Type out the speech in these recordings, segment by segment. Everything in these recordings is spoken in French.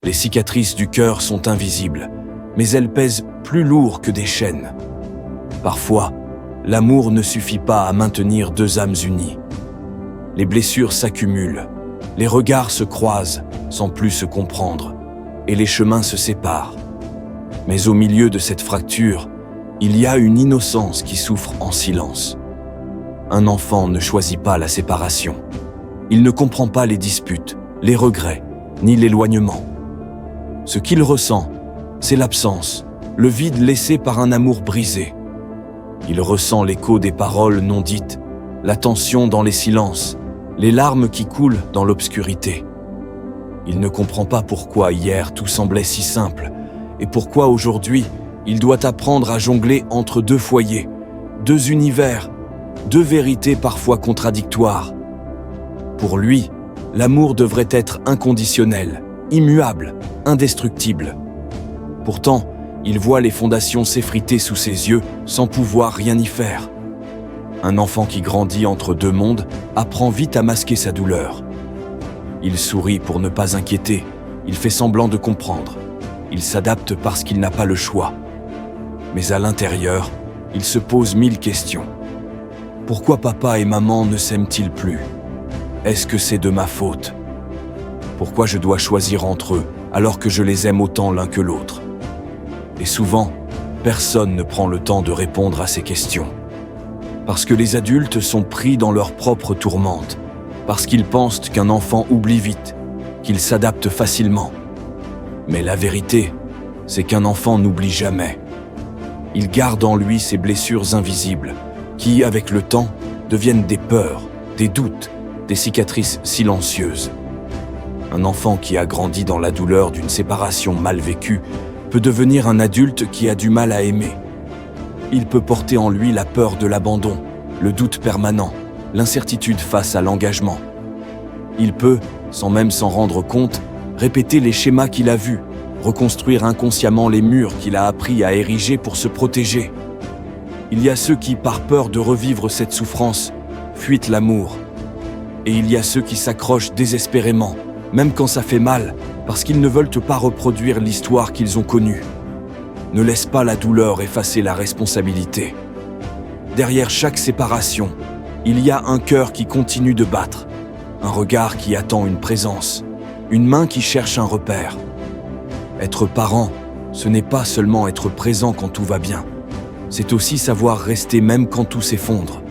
Les cicatrices du cœur sont invisibles, mais elles pèsent plus lourd que des chaînes. Parfois, l'amour ne suffit pas à maintenir deux âmes unies. Les blessures s'accumulent, les regards se croisent sans plus se comprendre, et les chemins se séparent. Mais au milieu de cette fracture, il y a une innocence qui souffre en silence. Un enfant ne choisit pas la séparation. Il ne comprend pas les disputes, les regrets, ni l'éloignement. Ce qu'il ressent, c'est l'absence, le vide laissé par un amour brisé. Il ressent l'écho des paroles non dites, la tension dans les silences, les larmes qui coulent dans l'obscurité. Il ne comprend pas pourquoi hier tout semblait si simple, et pourquoi aujourd'hui il doit apprendre à jongler entre deux foyers, deux univers, deux vérités parfois contradictoires. Pour lui, l'amour devrait être inconditionnel, immuable, indestructible. Pourtant, il voit les fondations s'effriter sous ses yeux sans pouvoir rien y faire. Un enfant qui grandit entre deux mondes apprend vite à masquer sa douleur. Il sourit pour ne pas inquiéter, il fait semblant de comprendre. Il s'adapte parce qu'il n'a pas le choix. Mais à l'intérieur, il se pose 1000 questions. Pourquoi papa et maman ne s'aiment-ils plus ? Est-ce que c'est de ma faute ? Pourquoi je dois choisir entre eux alors que je les aime autant l'un que l'autre ? Et souvent, personne ne prend le temps de répondre à ces questions. Parce que les adultes sont pris dans leur propre tourmente, parce qu'ils pensent qu'un enfant oublie vite, qu'il s'adapte facilement. Mais la vérité, c'est qu'un enfant n'oublie jamais. Il garde en lui ces blessures invisibles, qui, avec le temps, deviennent des peurs, des doutes, des cicatrices silencieuses. Un enfant qui a grandi dans la douleur d'une séparation mal vécue peut devenir un adulte qui a du mal à aimer. Il peut porter en lui la peur de l'abandon, le doute permanent, l'incertitude face à l'engagement. Il peut, sans même s'en rendre compte, répéter les schémas qu'il a vus, reconstruire inconsciemment les murs qu'il a appris à ériger pour se protéger. Il y a ceux qui, par peur de revivre cette souffrance, fuient l'amour. Et il y a ceux qui s'accrochent désespérément, même quand ça fait mal, parce qu'ils ne veulent pas reproduire l'histoire qu'ils ont connue. Ne laisse pas la douleur effacer la responsabilité. Derrière chaque séparation, il y a un cœur qui continue de battre, un regard qui attend une présence, une main qui cherche un repère. Être parent, ce n'est pas seulement être présent quand tout va bien, c'est aussi savoir rester même quand tout s'effondre.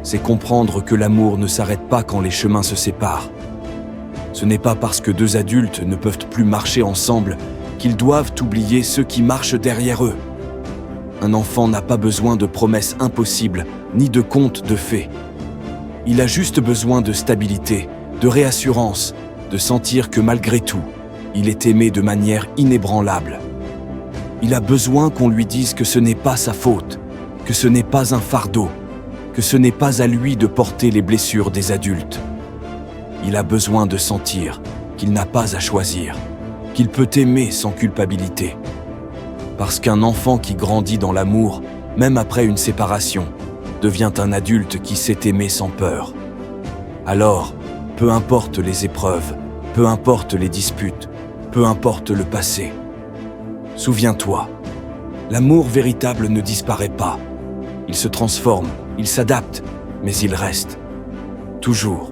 C'est comprendre que l'amour ne s'arrête pas quand les chemins se séparent. Ce n'est pas parce que deux adultes ne peuvent plus marcher ensemble qu'ils doivent oublier ceux qui marchent derrière eux. Un enfant n'a pas besoin de promesses impossibles, ni de contes de fées. Il a juste besoin de stabilité, de réassurance, de sentir que malgré tout, il est aimé de manière inébranlable. Il a besoin qu'on lui dise que ce n'est pas sa faute, que ce n'est pas un fardeau, que ce n'est pas à lui de porter les blessures des adultes. Il a besoin de sentir qu'il n'a pas à choisir, qu'il peut aimer sans culpabilité. Parce qu'un enfant qui grandit dans l'amour, même après une séparation, devient un adulte qui sait aimer sans peur. Alors, peu importe les épreuves, peu importe les disputes, peu importe le passé, souviens-toi, l'amour véritable ne disparaît pas. Il se transforme, il s'adapte, mais il reste. Toujours.